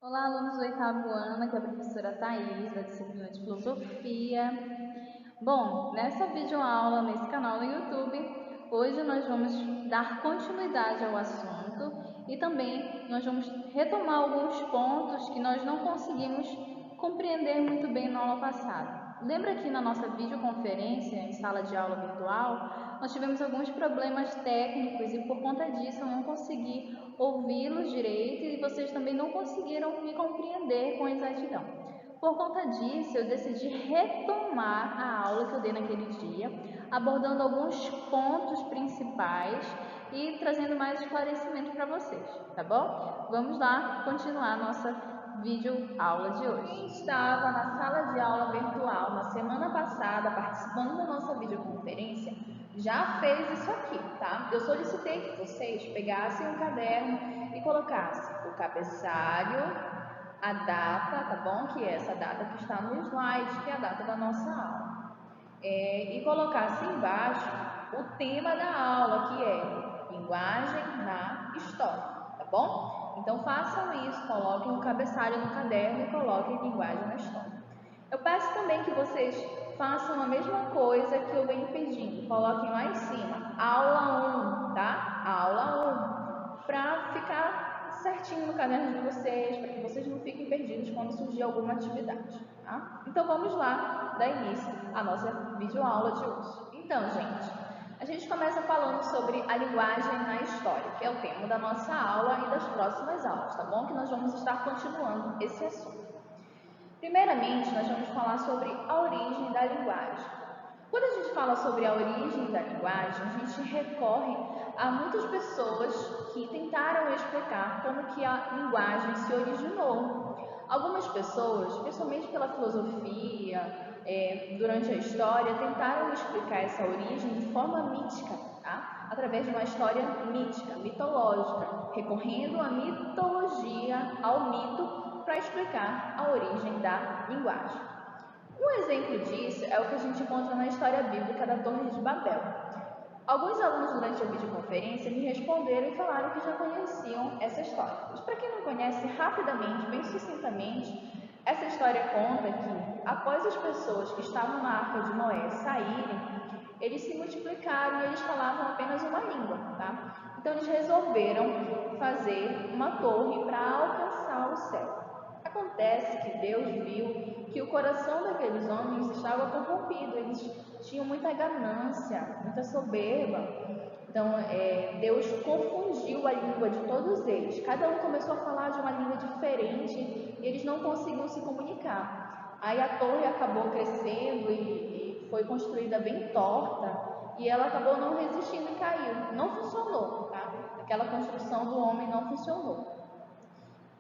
Olá, alunos do oitavo ano, aqui é a professora Thaís, da disciplina de Filosofia. Bom, nessa videoaula, nesse canal no YouTube, hoje nós vamos dar continuidade ao assunto e também nós vamos retomar alguns pontos que nós não conseguimos compreender muito bem na aula passada. Lembra que na nossa videoconferência em sala de aula virtual, nós tivemos alguns problemas técnicos e por conta disso eu não consegui ouvi-los direito e vocês também não conseguiram me compreender com exatidão. Por conta disso, eu decidi retomar a aula que eu dei naquele dia, abordando alguns pontos principais e trazendo mais esclarecimento para vocês, tá bom? Vamos lá continuar a nossa videoaula de hoje. Quem estava na sala de aula virtual na semana passada, participando da nossa videoconferência, já fez isso aqui, tá? Eu solicitei que vocês pegassem um caderno e colocassem o cabeçalho, a data, tá bom? Que é essa data que está no slide, que é a data da nossa aula. E colocassem embaixo o tema da aula, que é linguagem na história, tá bom? Então façam isso, coloquem o cabeçalho no caderno e coloquem linguagem na história. Eu peço também que vocês façam a mesma coisa que eu venho pedindo. Coloquem lá em cima, aula 1, tá? Aula 1, para ficar certinho no caderno de vocês, para que vocês não fiquem perdidos quando surgir alguma atividade, tá? Então vamos lá dar início à nossa videoaula de hoje. Então, gente, a gente começa falando sobre a linguagem na história, que é o tema da nossa aula e das próximas aulas, tá bom? Que nós vamos estar continuando esse assunto. Primeiramente, nós vamos falar sobre a origem da linguagem. Quando a gente fala sobre a origem da linguagem, a gente recorre a muitas pessoas que tentaram explicar como que a linguagem se originou. Algumas pessoas, principalmente pela filosofia, durante a história, tentaram explicar essa origem de forma mítica, tá? Através de uma história mítica, mitológica, recorrendo à mitologia, ao mito, para explicar a origem da linguagem. Um exemplo disso é o que a gente encontra na história bíblica da Torre de Babel. Alguns alunos durante a videoconferência me responderam e falaram que já conheciam essa história. Mas para quem não conhece, rapidamente, bem sucintamente, essa história conta que após as pessoas que estavam na Arca de Noé saírem, eles se multiplicaram e eles falavam apenas uma língua, tá? Então eles resolveram fazer uma torre para alcançar o céu. Acontece que Deus viu que o coração daqueles homens estava corrompido, eles tinham muita ganância, muita soberba. Então, Deus confundiu a língua de todos eles. Cada um começou a falar de uma língua diferente e eles não conseguiam se comunicar. Aí a torre acabou crescendo e foi construída bem torta e ela acabou não resistindo e caiu. Não funcionou, tá? Aquela construção do homem não funcionou.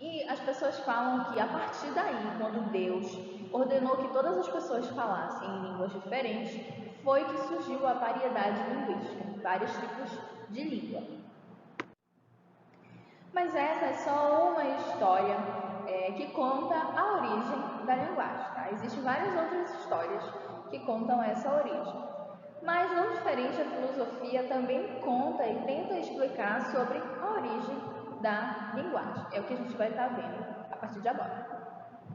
E as pessoas falam que a partir daí, quando Deus ordenou que todas as pessoas falassem em línguas diferentes, foi que surgiu a variedade linguística, vários tipos de língua. Mas essa é só uma história que conta a origem da linguagem. Tá? Existem várias outras histórias que contam essa origem. Mas, não diferente, a filosofia também conta e tenta explicar sobre a origem da linguagem. É o que a gente vai estar vendo a partir de agora.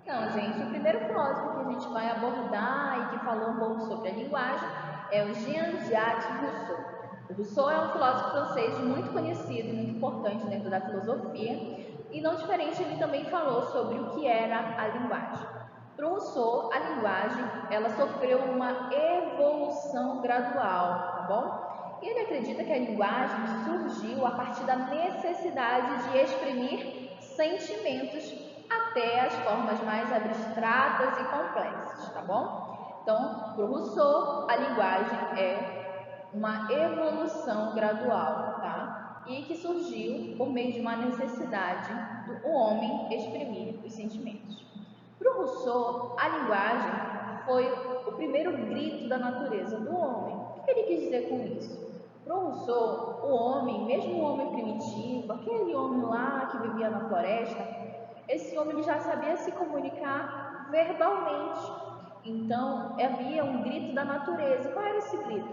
Então, gente, o primeiro filósofo que a gente vai abordar e que falou um pouco sobre a linguagem é o Jean-Jacques Rousseau. O Rousseau é um filósofo francês muito conhecido e muito importante dentro da filosofia e, não diferente, ele também falou sobre o que era a linguagem. Para o Rousseau, a linguagem ela sofreu uma evolução gradual, tá bom? E ele acredita que a linguagem surgiu a partir da necessidade de exprimir sentimentos até as formas mais abstratas e complexas, tá bom? Então, para o Rousseau, a linguagem é uma evolução gradual, tá? E que surgiu por meio de uma necessidade do homem exprimir os sentimentos. Para o Rousseau, a linguagem foi o primeiro grito da natureza do homem. O que ele quis dizer com isso? Para o Rousseau, o homem, mesmo o homem primitivo, aquele homem lá que vivia na floresta, esse homem já sabia se comunicar verbalmente. Então, havia um grito da natureza. Qual era esse grito?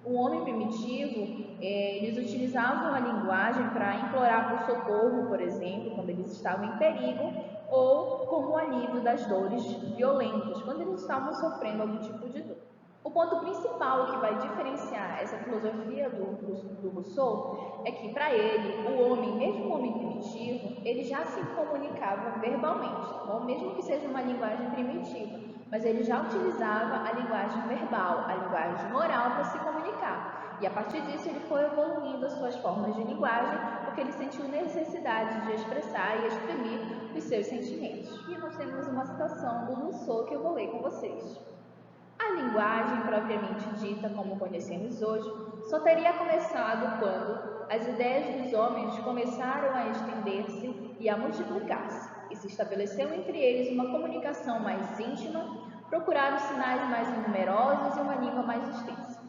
O homem primitivo, eles utilizavam a linguagem para implorar por socorro, por exemplo, quando eles estavam em perigo, ou como alívio das dores violentas, quando eles estavam sofrendo algum tipo de dor. O ponto principal que vai diferenciar essa filosofia do Rousseau é que, para ele, o homem, mesmo o homem primitivo, ele já se comunicava verbalmente, ou mesmo que seja uma linguagem primitiva, mas ele já utilizava a linguagem verbal, a linguagem oral para se comunicar. E a partir disso ele foi evoluindo as suas formas de linguagem, porque ele sentiu necessidade de expressar e exprimir os seus sentimentos. E nós temos uma citação do Rousseau que eu vou ler com vocês. A linguagem propriamente dita, como conhecemos hoje, só teria começado quando as ideias dos homens começaram a estender-se e a multiplicar-se, e se estabeleceu entre eles uma comunicação mais íntima, procuraram sinais mais numerosos e uma língua mais extensa.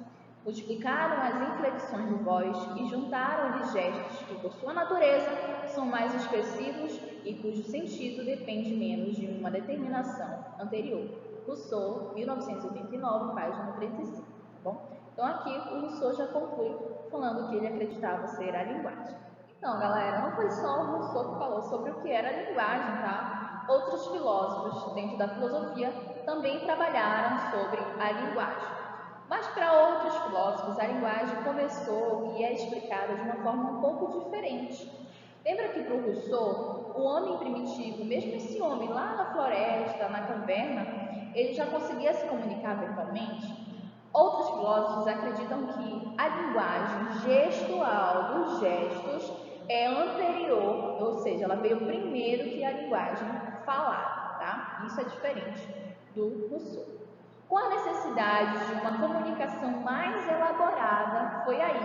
Multiplicaram as inflexões de voz e juntaram-lhes gestos que, por sua natureza, são mais expressivos e cujo sentido depende menos de uma determinação anterior. Rousseau, 1989, página 35, tá bom? Então aqui o Rousseau já conclui falando que ele acreditava ser a linguagem. Então, galera, não foi só o Rousseau que falou sobre o que era a linguagem, tá? Outros filósofos dentro da filosofia também trabalharam sobre a linguagem. Mas para outros filósofos, a linguagem começou e é explicada de uma forma um pouco diferente. Lembra que para o Rousseau, o homem primitivo, mesmo esse homem lá na floresta, na caverna, ele já conseguia se comunicar verbalmente? Outros filósofos acreditam que a linguagem gestual dos gestos é anterior, ou seja, ela veio primeiro que a linguagem falada, tá? Isso é diferente do Rousseau. Com a necessidade de uma comunicação mais elaborada, foi aí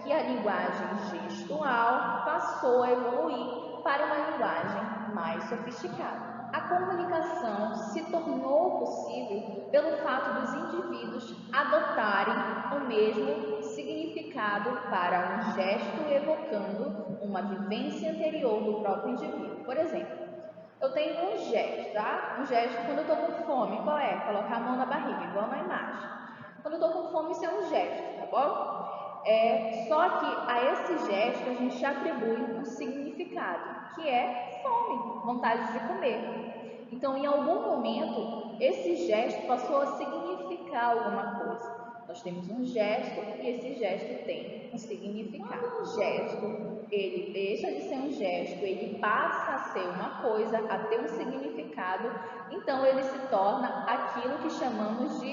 que a linguagem gestual passou a evoluir para uma linguagem mais sofisticada. A comunicação se tornou possível pelo fato dos indivíduos adotarem o mesmo significado para um gesto evocando uma vivência anterior do próprio indivíduo. Por exemplo, eu tenho um gesto, tá? Um gesto quando eu estou com fome. Qual é? Colocar a mão na barriga, igual na imagem. Quando eu estou com fome, isso é um gesto, tá bom? Só que a esse gesto a gente atribui um significado, que é fome, vontade de comer. Então, em algum momento, esse gesto passou a significar alguma coisa. Nós temos um gesto e esse gesto tem um significado. O gesto, ele deixa de ser um gesto, ele passa a ser uma coisa, a ter um significado, então ele se torna aquilo que chamamos de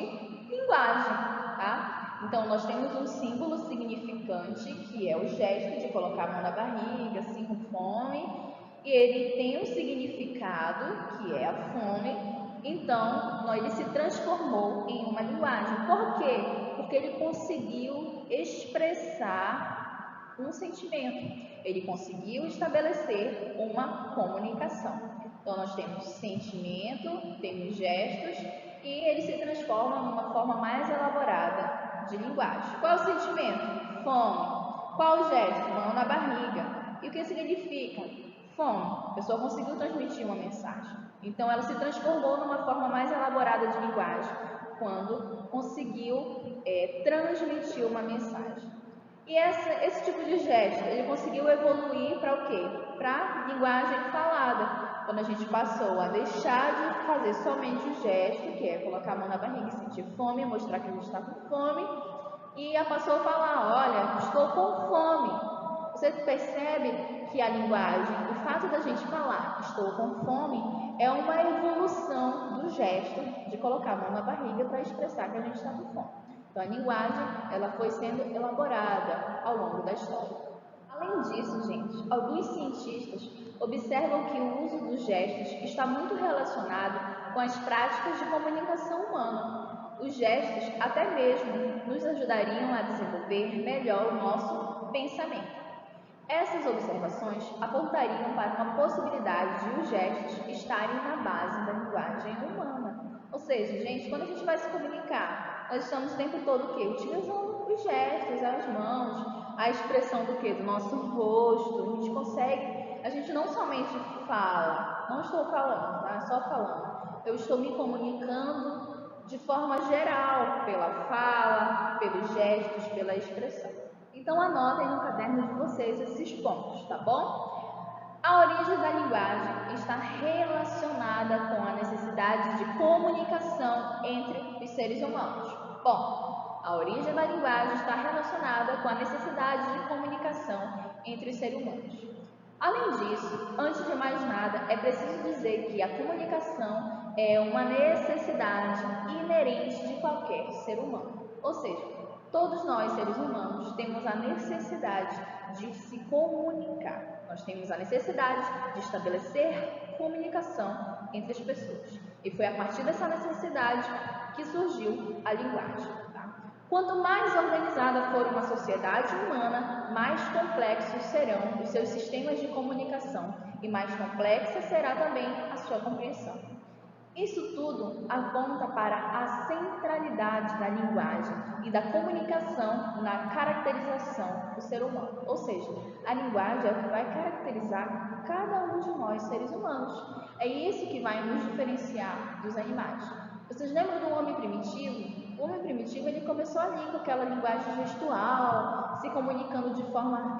linguagem, tá? Então nós temos um símbolo significante, que é o gesto de colocar a mão na barriga, assim com fome, e ele tem um significado, que é a fome. Então, ele se transformou em uma linguagem. Por quê? Porque ele conseguiu expressar um sentimento. Ele conseguiu estabelecer uma comunicação. Então, nós temos sentimento, temos gestos, e ele se transforma numa forma mais elaborada de linguagem. Qual é o sentimento? Fome. Qual o gesto? Mão na barriga. E o que significa? Fome. A pessoa conseguiu transmitir uma mensagem. Então, ela se transformou numa forma mais elaborada de linguagem, quando conseguiu transmitir uma mensagem. E esse tipo de gesto, ele conseguiu evoluir para o quê? Para a linguagem falada, quando a gente passou a deixar de fazer somente o gesto, que é colocar a mão na barriga e sentir fome, mostrar que a gente está com fome, e passou a falar, olha, estou com fome. Você percebe que a linguagem, o fato da gente falar estou com fome, é uma evolução do gesto de colocar a mão na barriga para expressar que a gente está com fome. Então a linguagem, ela foi sendo elaborada ao longo da história. Além disso, gente, alguns cientistas observam que o uso dos gestos está muito relacionado com as práticas de comunicação humana. Os gestos até mesmo nos ajudariam a desenvolver melhor o nosso pensamento. Essas observações apontariam para uma possibilidade de os gestos estarem na base da linguagem humana. Ou seja, gente, quando a gente vai se comunicar, nós estamos o tempo todo o quê? Utilizando os gestos, as mãos, a expressão do quê? Do nosso rosto. A gente não somente fala, não estou falando, tá? Só falando. Eu estou me comunicando de forma geral, pela fala, pelos gestos, pela expressão. Então anotem no caderno de vocês esses pontos, tá bom? A origem da linguagem está relacionada com a necessidade de comunicação entre os seres humanos. Bom, a origem da linguagem está relacionada com a necessidade de comunicação entre os seres humanos. Além disso, antes de mais nada, é preciso dizer que a comunicação é uma necessidade inerente de qualquer ser humano. Ou seja, todos nós, seres humanos, temos a necessidade de se comunicar. Nós temos a necessidade de estabelecer comunicação entre as pessoas. E foi a partir dessa necessidade que surgiu a linguagem. Quanto mais organizada for uma sociedade humana, mais complexos serão os seus sistemas de comunicação e mais complexa será também a sua compreensão. Isso tudo aponta para a centralidade da linguagem e da comunicação na caracterização do ser humano. Ou seja, a linguagem é o que vai caracterizar cada um de nós, seres humanos. É isso que vai nos diferenciar dos animais. Vocês lembram do homem primitivo? O homem primitivo ele começou ali com aquela linguagem gestual, se comunicando de forma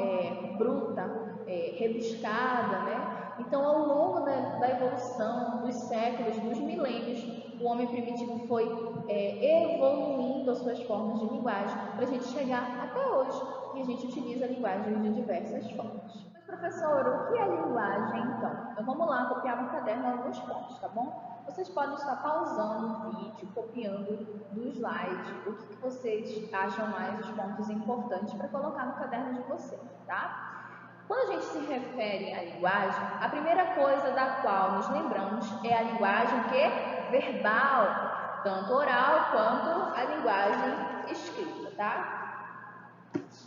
bruta, rebuscada, né? Então, ao longo da evolução, dos séculos, dos milênios, o homem primitivo foi evoluindo as suas formas de linguagem para a gente chegar até hoje, e a gente utiliza a linguagem de diversas formas. Mas, professor, o que é linguagem, então? Então, vamos lá copiar no caderno alguns pontos, tá bom? Vocês podem estar pausando o vídeo, copiando do slide o que vocês acham mais os pontos importantes para colocar no caderno de vocês, tá? Quando a gente se refere à linguagem, a primeira coisa da qual nos lembramos é a linguagem verbal, tanto oral quanto a linguagem escrita, tá?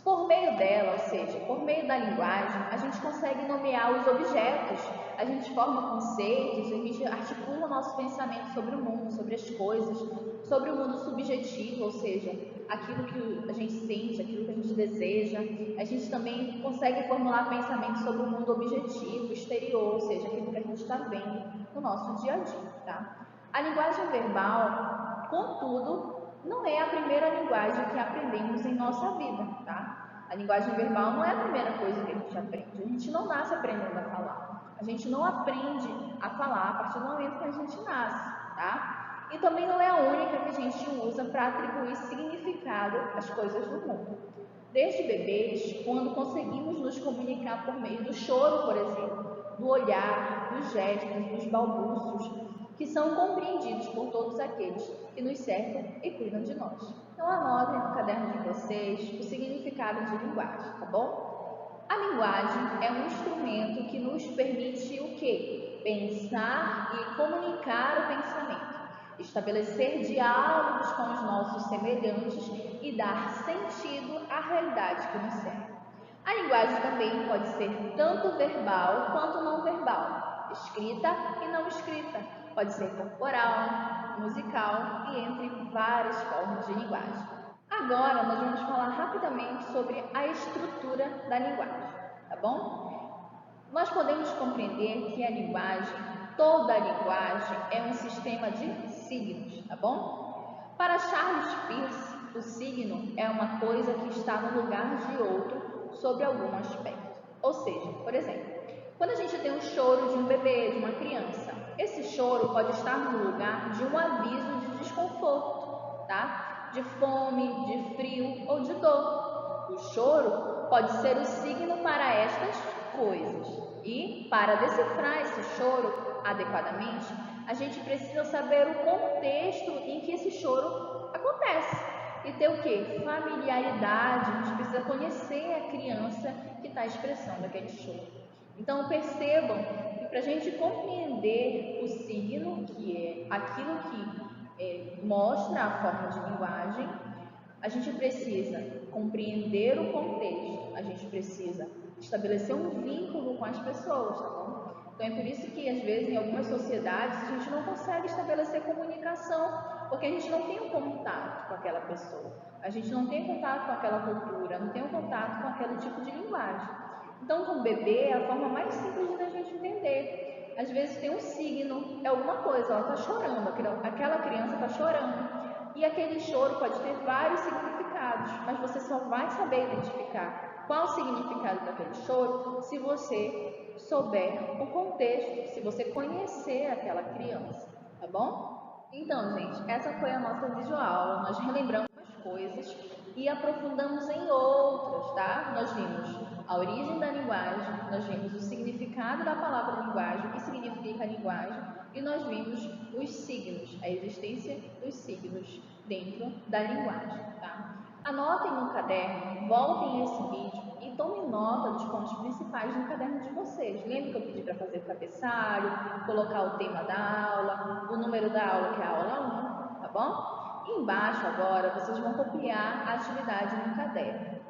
Por meio dela, ou seja, por meio da linguagem, a gente consegue nomear os objetos, a gente forma conceitos, a gente articula o nosso pensamento sobre o mundo, sobre as coisas, sobre o mundo subjetivo, ou seja, aquilo que a gente sente, aquilo que a gente deseja. A gente também consegue formular pensamento sobre o mundo objetivo, exterior, ou seja, aquilo que a gente está vendo no nosso dia a dia, tá? A linguagem verbal, contudo, não é a primeira linguagem que aprendemos em nossa vida, tá? A linguagem verbal não é a primeira coisa que a gente aprende. A gente não nasce aprendendo a falar. A gente não aprende a falar a partir do momento que a gente nasce, tá? E também não é a única que a gente usa para atribuir significado às coisas do mundo. Desde bebês, quando conseguimos nos comunicar por meio do choro, por exemplo, do olhar, dos gestos, dos balbúcios, que são compreendidos por todos aqueles que nos cercam e cuidam de nós. Então anotem no caderno de vocês o significado de linguagem, tá bom? A linguagem é um instrumento que nos permite o quê? Pensar e comunicar o pensamento, estabelecer diálogos com os nossos semelhantes e dar sentido à realidade que nos cerca. A linguagem também pode ser tanto verbal quanto não verbal, escrita e não escrita. Pode ser corporal, musical e entre várias formas de linguagem. Agora nós vamos falar rapidamente sobre a estrutura da linguagem, tá bom? Nós podemos compreender que a linguagem, toda a linguagem, é um sistema de signos, tá bom? Para Charles Peirce, o signo é uma coisa que está no lugar de outro sob algum aspecto. Ou seja, por exemplo, quando a gente tem um choro de um bebê, de uma criança, esse choro pode estar no lugar de um aviso de desconforto, tá? De fome, de frio ou de dor. O choro pode ser o signo para estas coisas. E, para decifrar esse choro adequadamente, a gente precisa saber o contexto em que esse choro acontece. E ter o quê? Familiaridade, a gente precisa conhecer a criança que está expressando aquele choro. Então, percebam que para a gente compreender o signo, que é aquilo que mostra a forma de linguagem, a gente precisa compreender o contexto, a gente precisa estabelecer um vínculo com as pessoas, tá bom? Então, é por isso que, às vezes, em algumas sociedades, a gente não consegue estabelecer comunicação, porque a gente não tem um contato com aquela pessoa, a gente não tem contato com aquela cultura, não tem um contato com aquele tipo de linguagem. Então, com o bebê, é a forma mais simples da gente entender. às vezes tem um signo, é alguma coisa, ela está chorando, aquela criança está chorando. E aquele choro pode ter vários significados, mas você só vai saber identificar qual o significado daquele choro se você souber o contexto, se você conhecer aquela criança, tá bom? Então, gente, essa foi a nossa videoaula. Nós relembramos as coisas e aprofundamos em outras, tá? Nós vimos a origem da linguagem, nós vimos o significado da palavra linguagem, o que significa a linguagem, e nós vimos os signos, a existência dos signos dentro da linguagem, tá? Anotem no caderno, voltem a esse vídeo e tomem nota dos pontos principais no caderno de vocês. Lembra que eu pedi para fazer o cabeçalho, colocar o tema da aula, o número da aula, que é a aula 1, tá bom? E embaixo agora vocês vão copiar a atividade no caderno.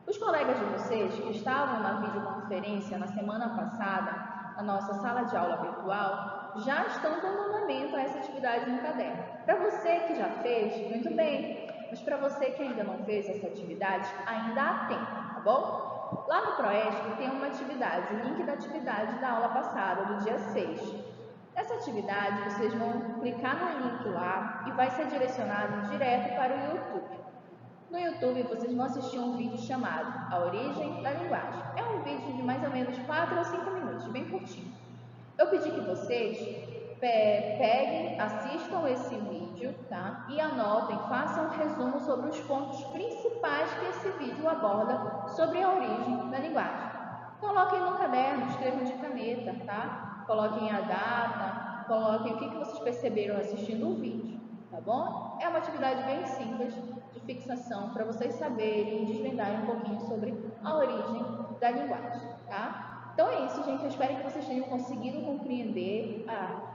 Os colegas de vocês que estavam na videoconferência na semana passada, na nossa sala de aula virtual, já estão dando andamento a essa atividade no caderno. Para você que já fez, muito bem, mas para você que ainda não fez essa atividade, ainda há tempo, tá bom? Lá no Proesp tem uma atividade, o link da atividade da aula passada, do dia 6. Nessa atividade, vocês vão clicar no link lá e vai ser direcionado direto para o YouTube. No YouTube, vocês vão assistir um vídeo chamado A Origem da Linguagem. É um vídeo de mais ou menos 4 ou 5 minutos, bem curtinho. Eu pedi que vocês peguem, assistam esse vídeo, tá? E anotem, façam um resumo sobre os pontos principais que esse vídeo aborda sobre a origem da linguagem. Coloquem no caderno, escrevam de caneta, tá? Coloquem a data, coloquem o que vocês perceberam assistindo o vídeo, tá bom? É uma atividade bem simples de fixação para vocês saberem e desvendarem um pouquinho sobre a origem da linguagem, tá? Então é isso, gente. Eu espero que vocês tenham conseguido compreender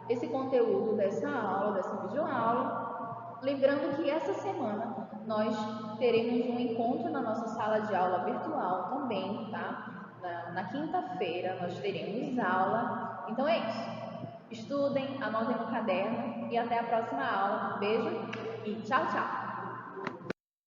esse conteúdo dessa aula, dessa videoaula. Lembrando que essa semana nós teremos um encontro na nossa sala de aula virtual também, tá? Na quinta-feira nós teremos aula. Então é isso. Estudem, anotem no caderno e até a próxima aula. Um beijo e tchau, tchau!